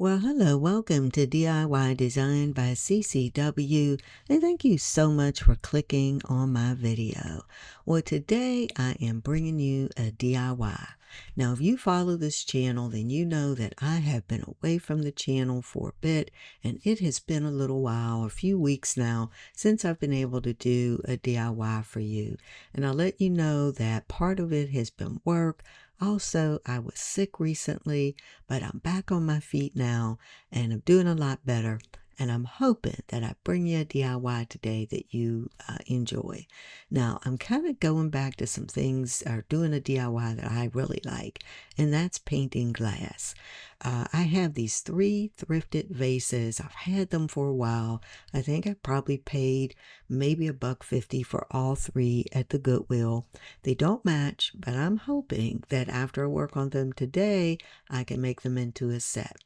Well, hello, welcome to DIY Design by CCW, and thank you so much for clicking on my video. Well, today I am bringing you a DIY. Now, if you follow this channel, then you know that I have been away from the channel for a bit, and it has been a little while, a few weeks now, since I've been able to do a DIY for you. And I'll let you know that part of it has been work. Also, I was sick recently, but I'm back on my feet now and I'm doing a lot better. And I'm hoping that I bring you a DIY today that you enjoy. Now, I'm kind of going back to some things or doing a DIY that I really like, and that's painting glass. I have these 3 thrifted vases. I've had them for a while. I think I probably paid maybe $1.50 for all 3 at the Goodwill. They don't match, but I'm hoping that after I work on them today, I can make them into a set.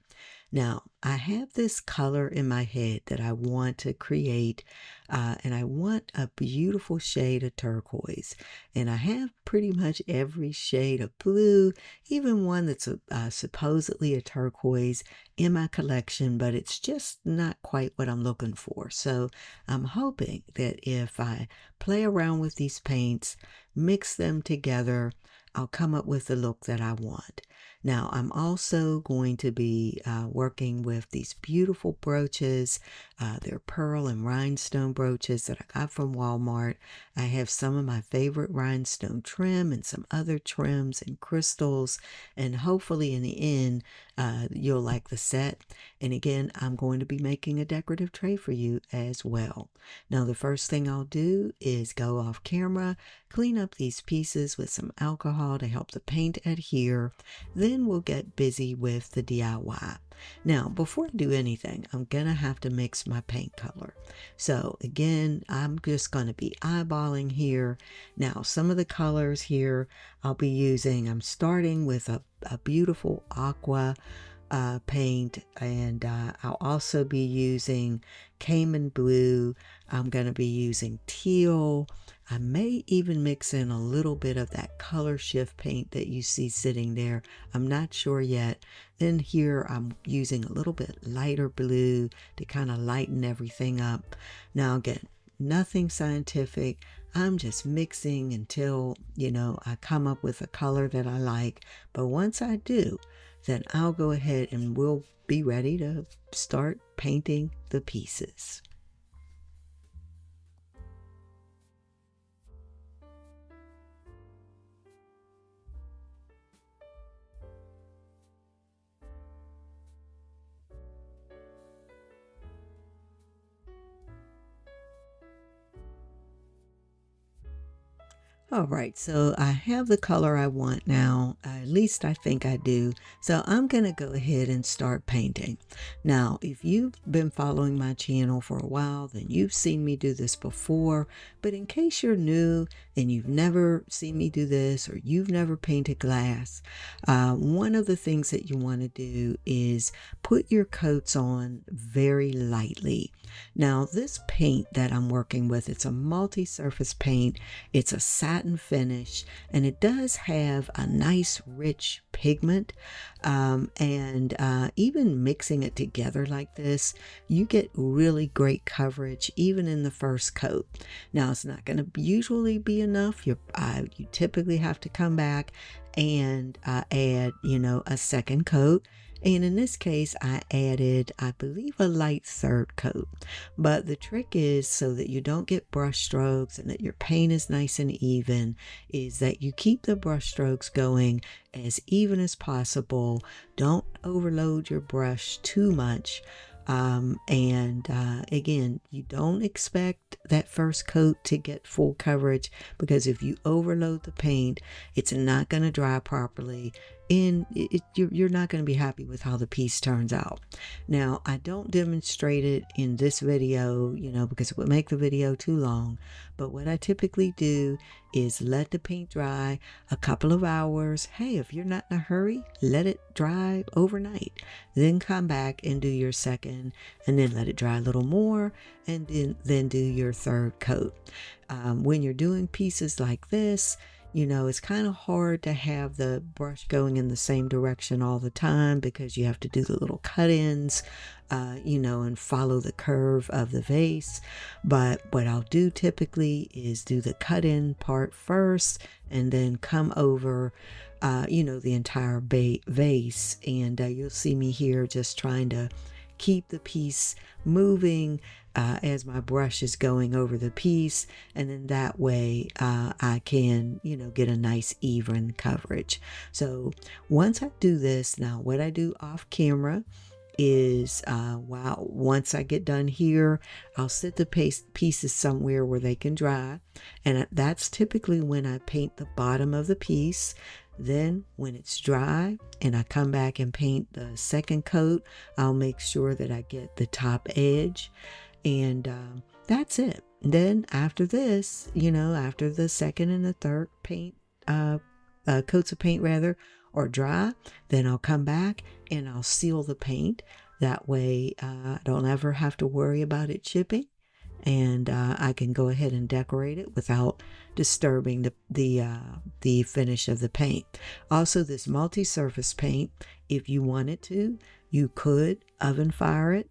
Now, I have this color in my head that I want to create, and I want a beautiful shade of turquoise. And I have pretty much every shade of blue, even one that's supposedly a turquoise in my collection, but it's just not quite what I'm looking for. So I'm hoping that if I play around with these paints, mix them together, I'll come up with the look that I want. Now, I'm also going to be working with these beautiful brooches. They're pearl and rhinestone brooches that I got from Walmart. I have some of my favorite rhinestone trim and some other trims and crystals. And hopefully in the end, you'll like the set. And again, I'm going to be making a decorative tray for you as well. Now, the first thing I'll do is go off camera, clean up these pieces with some alcohol to help the paint adhere. Then we'll get busy with the DIY. Now, before I do anything, I'm gonna have to mix my paint color. So again, I'm just gonna be eyeballing here. Now, some of the colors here I'll be using, I'm starting with a beautiful aqua paint, and I'll also be using Cayman blue. I'm going to be using teal. I may even mix in a little bit of that color shift paint that you see sitting there. I'm not sure yet. Then here I'm using a little bit lighter blue to kind of lighten everything up. Now again, nothing scientific. I'm just mixing until, I come up with a color that I like. But once I do, then I'll go ahead and we'll be ready to start painting the pieces. All right, so I have the color I want now, at least I think I do. So I'm going to go ahead and start painting. Now, if you've been following my channel for a while, then you've seen me do this before. But in case you're new and you've never seen me do this or you've never painted glass, one of the things that you want to do is put your coats on very lightly. Now, this paint that I'm working with, it's a multi-surface paint. It's a satin finish, and it does have a nice rich pigment, and even mixing it together like this, you get really great coverage even in the first coat. Now, it's not going to usually be enough. You typically have to come back and add a second coat. And in this case, I added, I believe, a light third coat. But the trick is, so that you don't get brush strokes and that your paint is nice and even, is that you keep the brush strokes going as even as possible. Don't overload your brush too much. Again, you don't expect that first coat to get full coverage, because if you overload the paint, it's not going to dry properly, and you're not going to be happy with how the piece turns out. Now, I don't demonstrate it in this video, because it would make the video too long. But what I typically do is let the paint dry a couple of hours. Hey, if you're not in a hurry, let it dry overnight. Then come back and do your second, and then let it dry a little more, and then do your third coat. When you're doing pieces like this, You know, it's kind of hard to have the brush going in the same direction all the time because you have to do the little cut-ins, you know, and follow the curve of the vase. But what I'll do typically is do the cut-in part first and then come over, you know, the entire vase. And you'll see me here just trying to keep the piece moving as my brush is going over the piece, and then that way I can, you know, get a nice even coverage. So once I do this, now what I do off camera is once I get done here, I'll set the pieces somewhere where they can dry, and that's typically when I paint the bottom of the piece. Then when it's dry and I come back and paint the second coat, I'll make sure that I get the top edge, and that's it. Then after this, you know, after the second and the third paint coats of paint rather or dry, then I'll come back and I'll seal the paint. That way I don't ever have to worry about it chipping, and I can go ahead and decorate it without disturbing the finish of the paint. Also, this multi-surface paint, if you wanted to, you could oven fire it.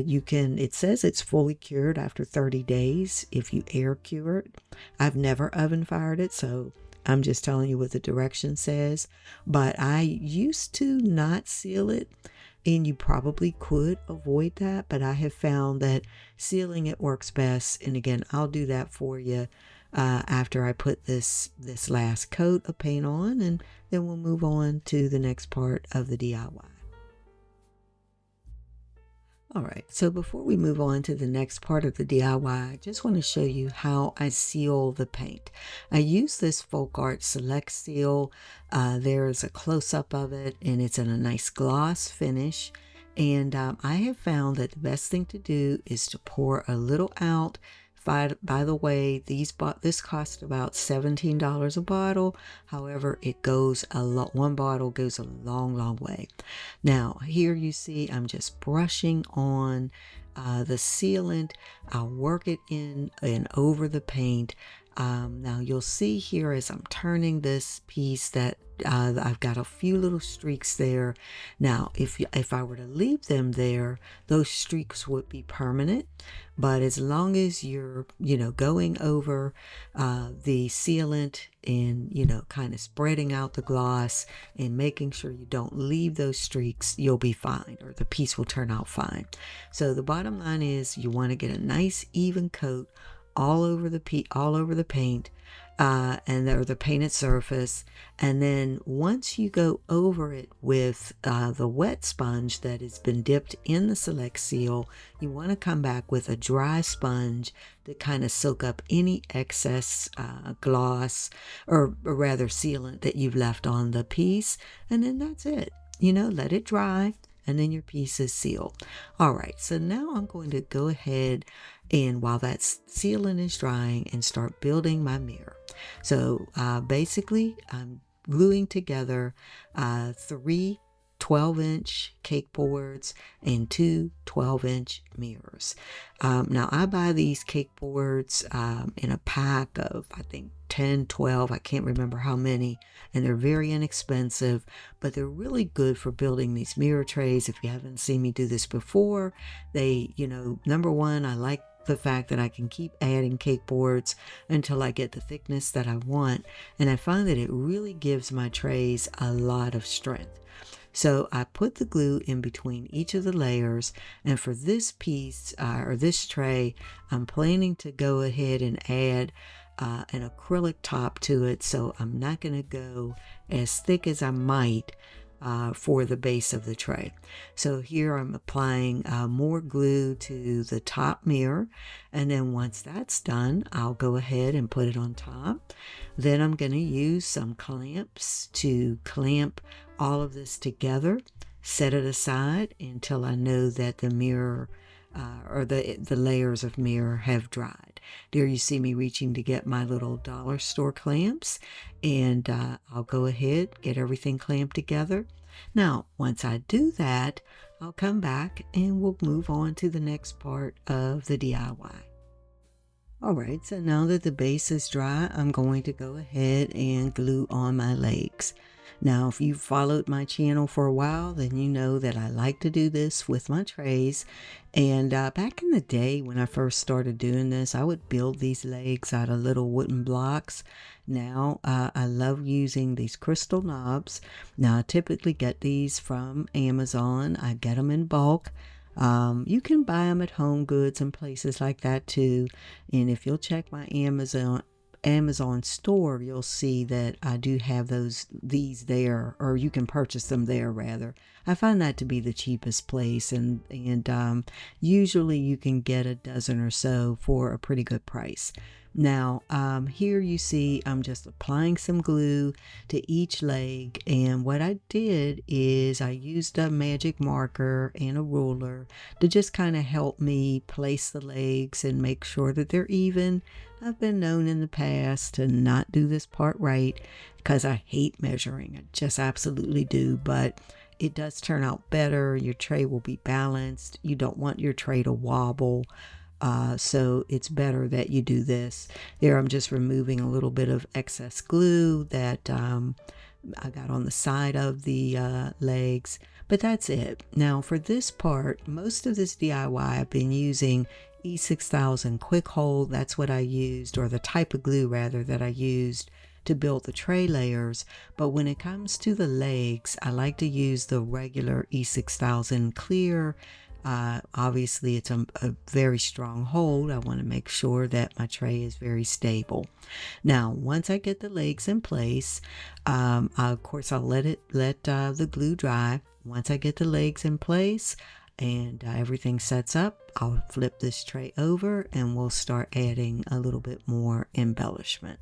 You can, it says it's fully cured after 30 days if you air cure it. I've never oven fired it, so I'm just telling you what the direction says. But I used to not seal it, and you probably could avoid that, but I have found that sealing it works best. And again, I'll do that for you after I put this last coat of paint on, and then we'll move on to the next part of the DIY. All right, so before we move on to the next part of the DIY, I just want to show you how I seal the paint. I use this Foll Art Select Seal. There's a close-up of it, and it's in a nice gloss finish. And I have found that the best thing to do is to pour a little out. By the way, this cost about $17 a bottle. However, it goes a lot. One bottle goes a long, long way. Now, here you see I'm just brushing on the sealant. I'll work it in and over the paint. Now you'll see here as I'm turning this piece that I've got a few little streaks there. Now, if I were to leave them there, those streaks would be permanent. But as long as you're, you know, going over the sealant and, you know, kind of spreading out the gloss and making sure you don't leave those streaks, you'll be fine, or the piece will turn out fine. So the bottom line is you want to get a nice even coat all over the paint or the painted surface, and then once you go over it with the wet sponge that has been dipped in the Select Seal, you want to come back with a dry sponge to kind of soak up any excess gloss or rather sealant that you've left on the piece, and then that's it. You know, let it dry, and then your piece is sealed. All right, so now I'm going to go ahead and while that sealant is drying and start building my mirror. So basically I'm gluing together 3 12-inch cake boards and 2 12-inch mirrors. Now I buy these cake boards in a pack of, I think, 10, 12, I can't remember how many, and they're very inexpensive, but they're really good for building these mirror trays. If you haven't seen me do this before, they, you know, number one, I like the fact that I can keep adding cake boards until I get the thickness that I want, and I find that it really gives my trays a lot of strength. So I put the glue in between each of the layers, and for this piece or this tray, I'm planning to go ahead and add an acrylic top to it, so I'm not going to go as thick as I might for the base of the tray. So here I'm applying more glue to the top mirror, and then once that's done, I'll go ahead and put it on top. Then I'm going to use some clamps to clamp all of this together, set it aside until I know that the mirror or the layers of mirror have dried. There you see me reaching to get my little dollar store clamps, and I'll go ahead, get everything clamped together. Now, once I do that, I'll come back and we'll move on to the next part of the DIY. All right, so now that the base is dry, I'm going to go ahead and glue on my legs. Now, if you've followed my channel for a while, then you know that I like to do this with my trays. And back in the day when I first started doing this, I would build these legs out of little wooden blocks. Now, I love using these crystal knobs. Now, I typically get these from Amazon. I get them in bulk. You can buy them at Home Goods and places like that too. And if you'll check my Amazon store, you'll see that I do have these there, or you can purchase them there rather. I find that to be the cheapest place, and usually you can get a dozen or so for a pretty good price. Now, here you see I'm just applying some glue to each leg, and what I did is I used a magic marker and a ruler to just kind of help me place the legs and make sure that they're even. I've been known in the past to not do this part right because I hate measuring. I just absolutely do, but it does turn out better. Your tray will be balanced. You don't want your tray to wobble. So it's better that you do this. There I'm just removing a little bit of excess glue that I got on the side of the legs, but that's it. Now for this part, most of this DIY I've been using E6000 quick hold. That's what I used, or the type of glue rather that I used to build the tray layers. But when it comes to the legs, I like to use the regular E6000 clear. Obviously it's a very strong hold. I want to make sure that my tray is very stable. Now once I get the legs in place, of course I'll let the glue dry. Once I get the legs in place and everything sets up, I'll flip this tray over and we'll start adding a little bit more embellishment.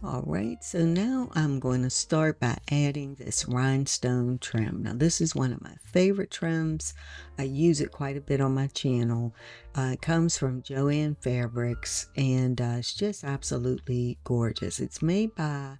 All right, so now I'm going to start by adding this rhinestone trim. Now this is one of my favorite trims. I use it quite a bit on my channel. It comes from Joann Fabrics, and it's just absolutely gorgeous. It's made by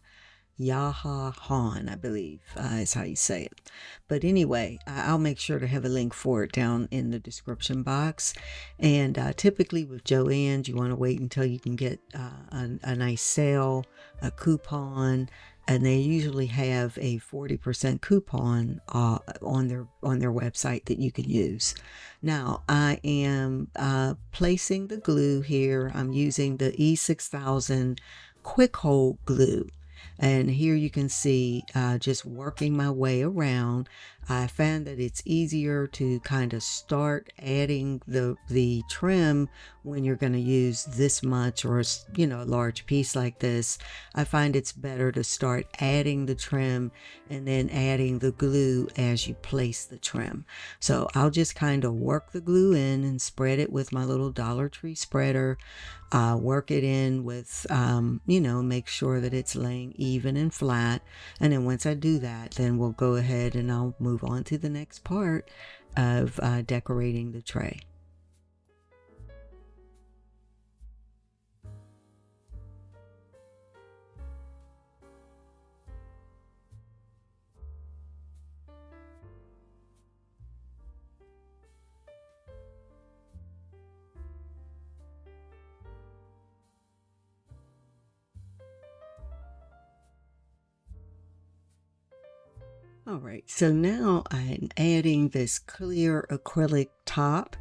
Yaha Han, I believe is how you say it. But anyway, I'll make sure to have a link for it down in the description box. And typically with Joann's, you want to wait until you can get a nice sale, a coupon, and they usually have a 40% coupon on their website that you can use. Now I am placing the glue here. I'm using the E6000 quick hold glue. And here you can see just working my way around. I found that it's easier to kind of start adding the trim when you're going to use this much, or a large piece like this. I find it's better to start adding the trim and then adding the glue as you place the trim. So I'll just kind of work the glue in and spread it with my little Dollar Tree spreader. Work it in with, make sure that it's laying even and flat. And then once I do that, then we'll go ahead and I'll move on to the next part of decorating the tray. All right, so now I'm adding this clear acrylic top.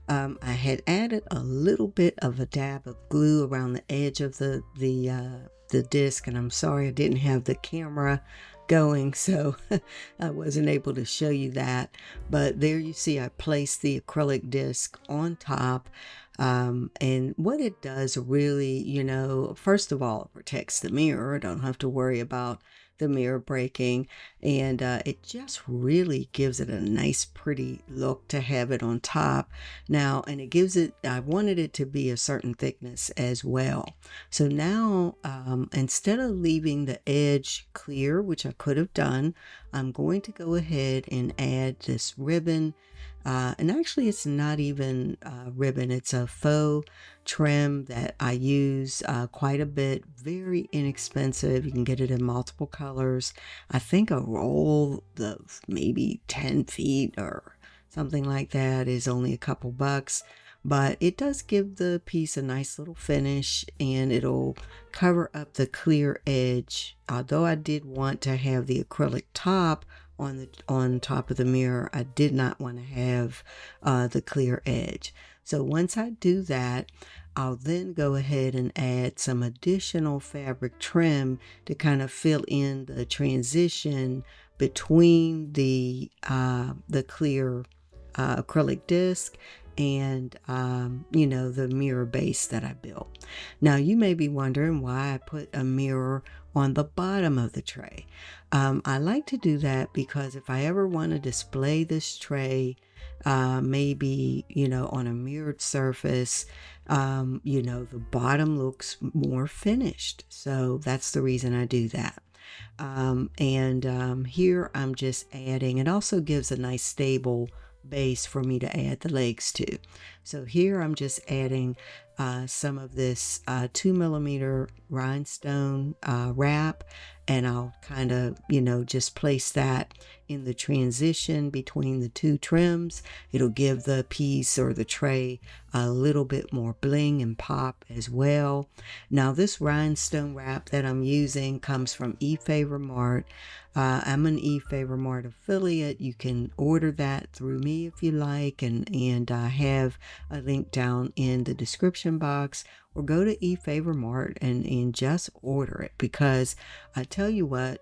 I had added a little bit of a dab of glue around the edge of the disc, and I'm sorry I didn't have the camera going, so I wasn't able to show you that. But there you see I placed the acrylic disc on top. And what it does really, first of all, it protects the mirror. I don't have to worry about the mirror breaking, and it just really gives it a nice pretty look to have it on top now. And it gives it, I wanted it to be a certain thickness as well. So now instead of leaving the edge clear, which I could have done, I'm going to go ahead and add this ribbon And actually it's not even ribbon, it's a faux trim that I use quite a bit, very inexpensive. You can get it in multiple colors. I think a roll of maybe 10 feet or something like that is only a couple bucks, but it does give the piece a nice little finish, and it'll cover up the clear edge. Although I did want to have the acrylic top on top of the mirror, I did not want to have the clear edge. So once I do that, I'll then go ahead and add some additional fabric trim to kind of fill in the transition between the clear acrylic disc and the mirror base that I built. Now you may be wondering why I put a mirror on the bottom of the tray. I like to do that because if I ever want to display this tray, maybe on a mirrored surface, the bottom looks more finished. So that's the reason I do that. Here I'm just adding, it also gives a nice stable base for me to add the legs to. So here I'm just adding some of this 2mm rhinestone wrap, and I'll kind of just place that in the transition between the two trims. It'll give the piece or the tray a little bit more bling and pop as well. Now this rhinestone wrap that I'm using comes from eFavormart. I'm an eFavormart affiliate. You can order that through me if you like, and I have a link down in the description box, or go to eFavormart and just order it, because I tell you what,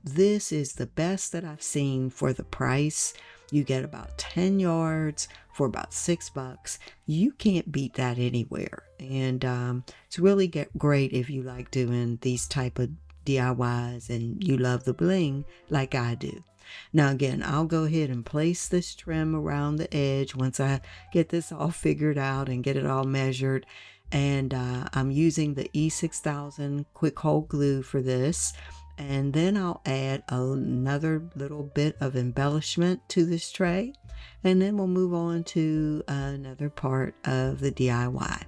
this is the best that I've seen for the price. You get about 10 yards for about $6. You can't beat that anywhere. And it's really great if you like doing these type of DIYs and you love the bling like I do. Now again, I'll go ahead and place this trim around the edge once I get this all figured out and get it all measured. And I'm using the E6000 quick hold glue for this. And then I'll add another little bit of embellishment to this tray, and then we'll move on to another part of the DIY.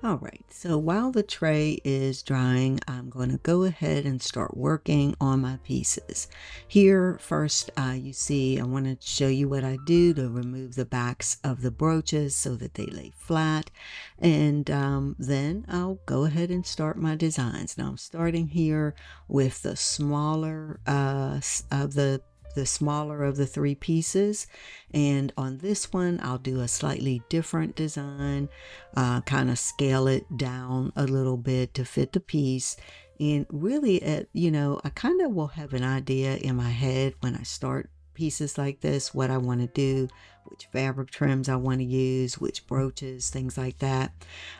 All right, so while the tray is drying, I'm going to go ahead and start working on my pieces. Here, first, you see, I want to show you what I do to remove the backs of the brooches so that they lay flat. And then I'll go ahead and start my designs. Now I'm starting here with the smaller the smaller of the three pieces, and on this one I'll do a slightly different design, kind of scale it down a little bit to fit the piece. And really, I kind of will have an idea in my head when I start pieces like this, what I want to do, which fabric trims I want to use, which brooches, things like that.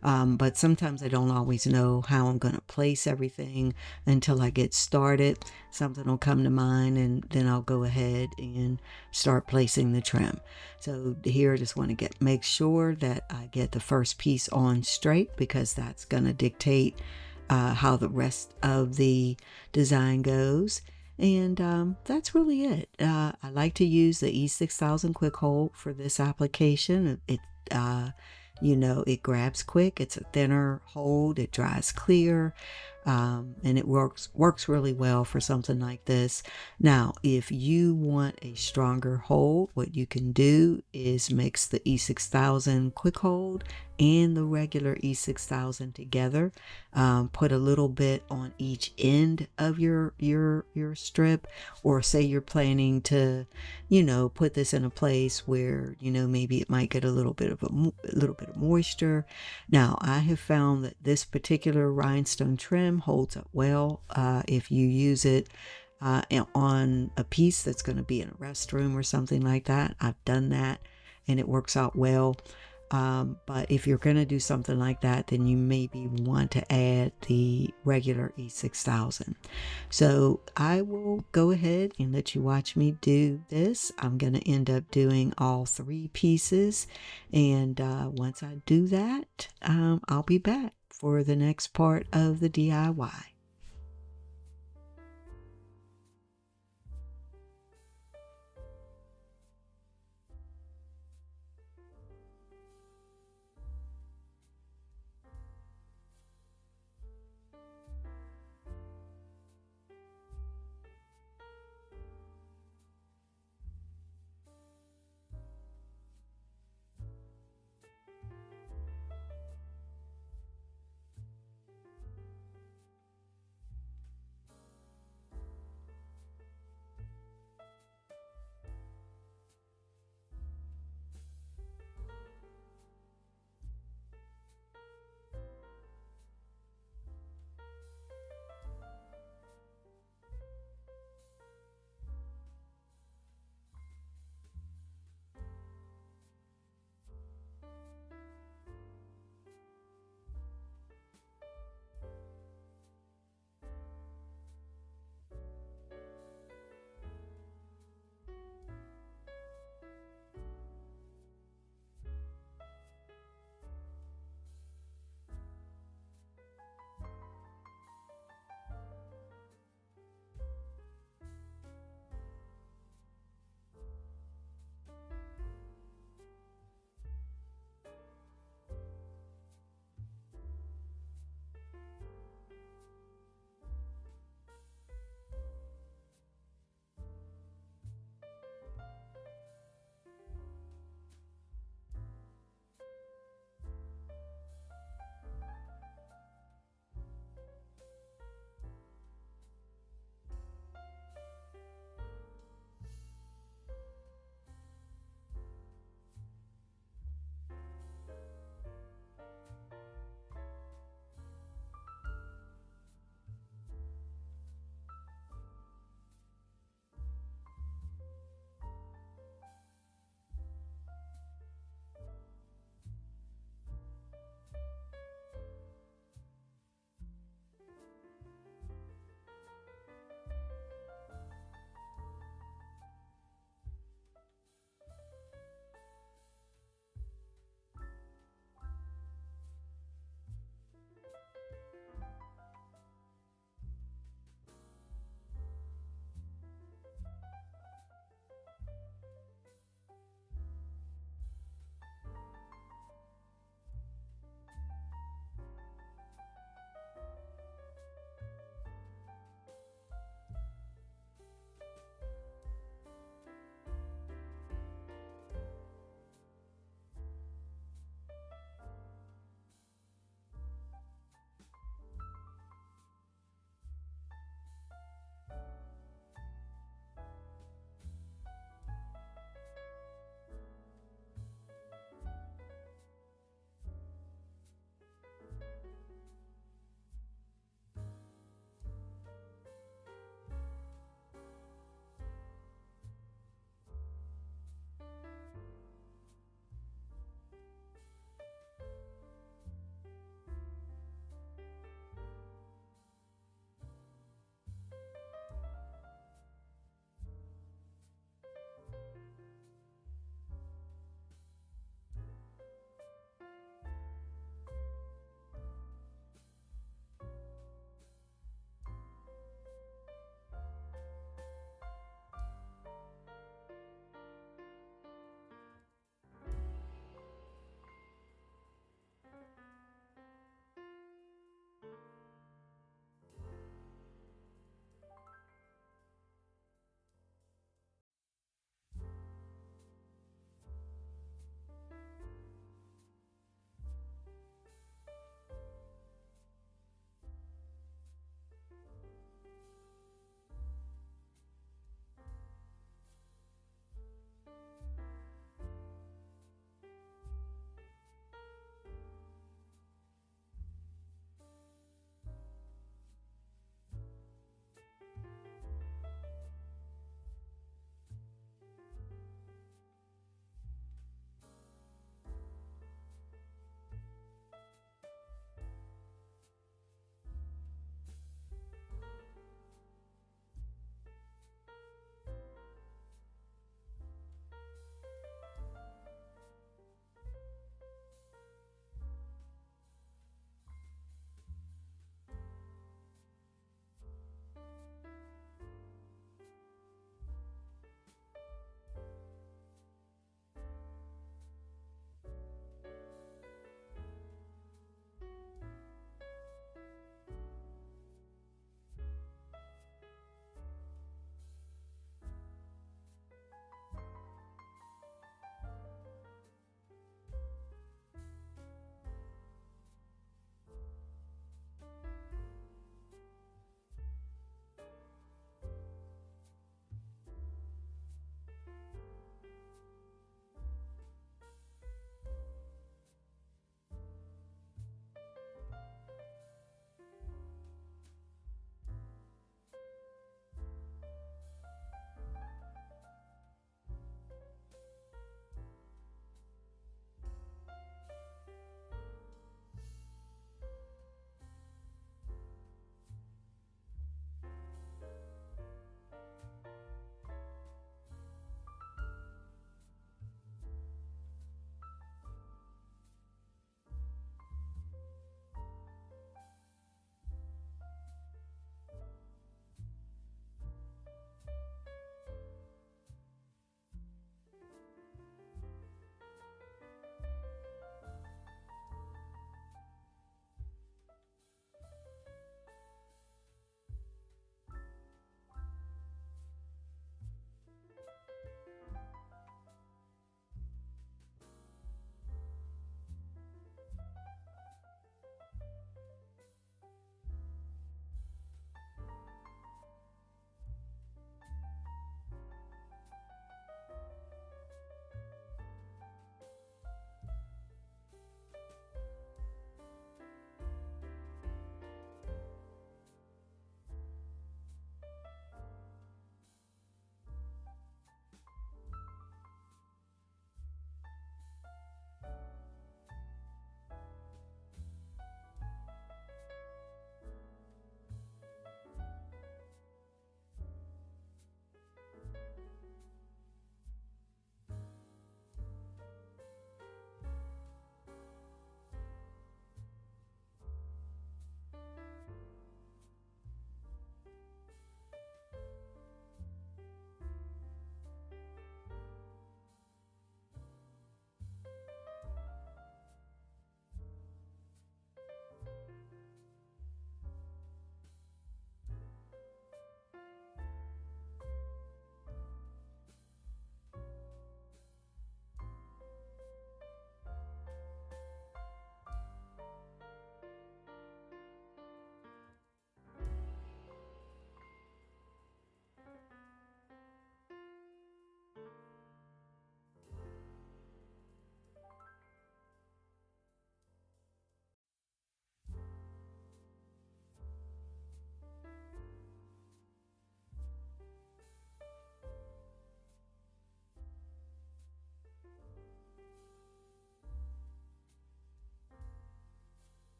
But sometimes I don't always know how I'm going to place everything until I get started. Something will come to mind, and then I'll go ahead and start placing the trim. So here I just want to make sure that I get the first piece on straight, because that's going to dictate how the rest of the design goes. And that's really it. I like to use the E6000 quick hold for this application. It grabs quick. It's a thinner hold. It dries clear. And it works really well for something like this. Now, if you want a stronger hold, what you can do is mix the E6000 quick hold and the regular E6000 together. Put a little bit on each end of your strip, or say you're planning to, put this in a place where, maybe it might get a little bit of moisture. Now, I have found that this particular rhinestone trim holds up well if you use it on a piece that's going to be in a restroom or something like that. I've done that and it works out well. But if you're going to do something like that, then you maybe want to add the regular E6000. So I will go ahead and let you watch me do this. I'm going to end up doing all three pieces. And once I do that, I'll be back for the next part of the DIY.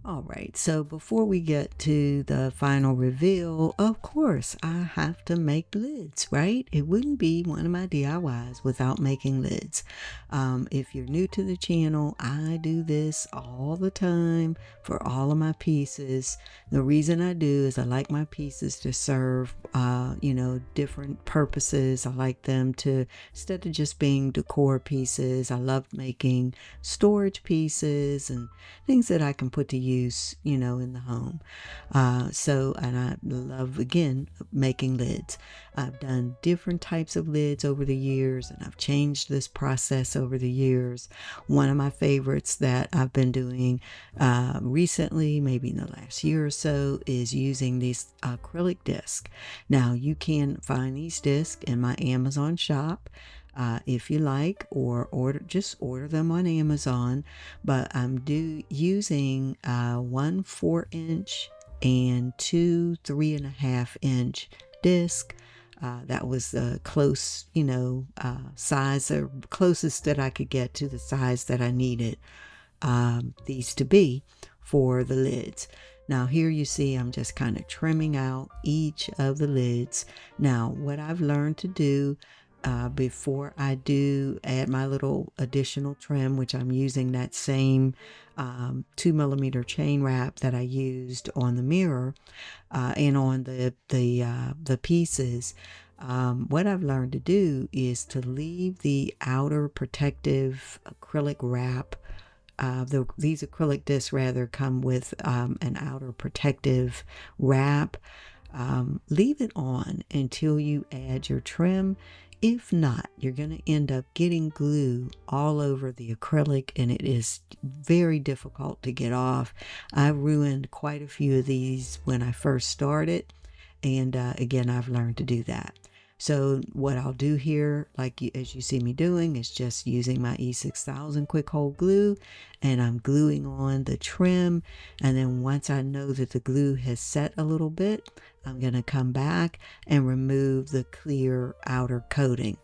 All right, so before we get to the final reveal, of course, I have to make lids, right? It wouldn't be one of my DIYs without making lids. If you're new to the channel, I do this all the time for all of my pieces. The reason I do is I like my pieces to serve, different purposes. I like them to, instead of just being decor pieces, I love making storage pieces and things that I can put to use, in the home. And I love, again, making lids. I've done different types of lids over the years, and I've changed this process over the years. One of my favorites that I've been doing recently, maybe in the last year or so, is using these acrylic discs. Now, you can find these discs in my Amazon shop. If you like, or order them on Amazon. But I'm using 1 4-inch and 2 3.5-inch disc. That was the close, size, or closest that I could get to the size that I needed these to be for the lids. Now here you see I'm just kind of trimming out each of the lids. Now what I've learned to do before I do add my little additional trim, which I'm using that same 2mm chain wrap that I used on the mirror and on the pieces. What I've learned to do is to leave the outer protective acrylic wrap. These acrylic discs rather come with an outer protective wrap. Leave it on until you add your trim. If not, you're going to end up getting glue all over the acrylic, and it is very difficult to get off. I ruined quite a few of these when I first started, and again, I've learned to do that. So what I'll do here, as you see me doing, is just using my E6000 quick hold glue, and I'm gluing on the trim. And then once I know that the glue has set a little bit, I'm going to come back and remove the clear outer coating.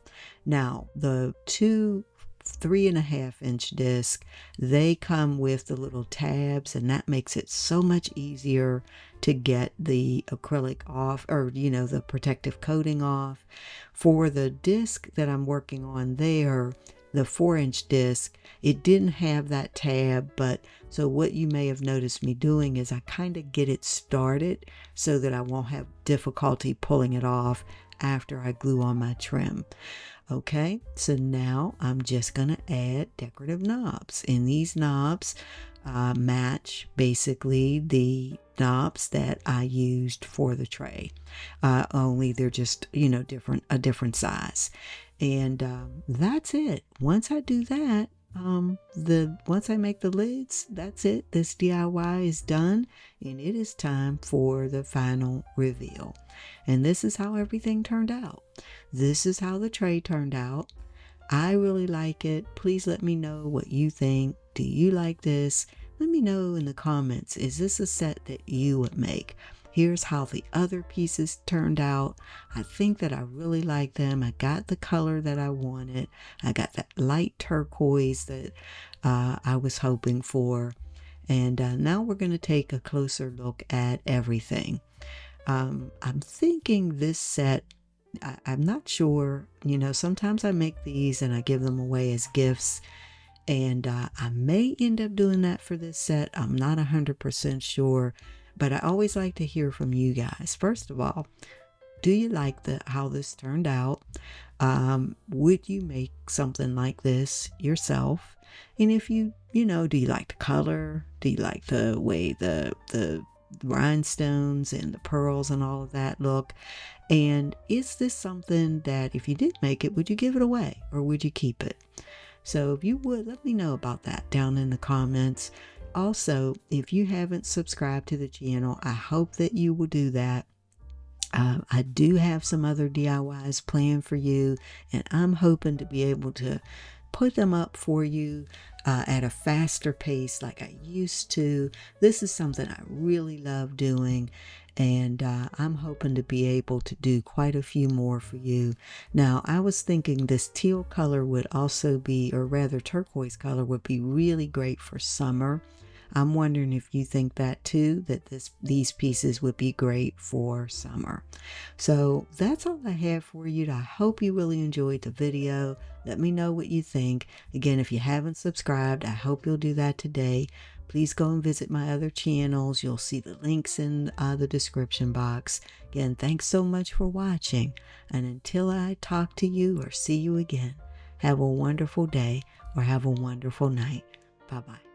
Now, the 2 3.5-inch disc, they come with the little tabs, and that makes it so much easier to get the acrylic off, or the protective coating off. For the disc that I'm working on there, the 4-inch disc, it didn't have that tab, but so what you may have noticed me doing is I kind of get it started so that I won't have difficulty pulling it off after I glue on my trim. Okay, so now I'm just going to add decorative knobs, and these knobs match basically the knobs that I used for the tray, only they're just a different size. And that's it. Once I do that, once I make the lids, that's it. This DIY is done, and it is time for the final reveal. And this is how everything turned out. This is how the tray turned out. I really like it. Please let me know what you think. Do you like this? Let me know in the comments. Is this a set that you would make? Here's how the other pieces turned out. I think that I really like them. I got the color that I wanted. I got that light turquoise that I was hoping for. And now we're going to take a closer look at everything. I'm thinking this set, I'm not sure, sometimes I make these and I give them away as gifts. And I may end up doing that for this set. I'm not 100% sure. But I always like to hear from you guys. First of all, do you like how this turned out? Would you make something like this yourself? And if do you like the color? Do you like the way the rhinestones and the pearls and all of that look? And is this something that if you did make it, would you give it away or would you keep it? So if you would, let me know about that down in the comments. Also, if you haven't subscribed to the channel, I hope that you will do that. I do have some other DIYs planned for you, and I'm hoping to be able to put them up for you at a faster pace like I used to. This is something I really love doing, and I'm hoping to be able to do quite a few more for you. Now, I was thinking this teal color would also be, or rather turquoise color would be really great for summer. I'm wondering if you think that too, that these pieces would be great for summer. So that's all I have for you. I hope you really enjoyed the video. Let me know what you think. Again, if you haven't subscribed, I hope you'll do that today. Please go and visit my other channels. You'll see the links in the description box. Again, thanks so much for watching. And until I talk to you or see you again, have a wonderful day or have a wonderful night. Bye-bye.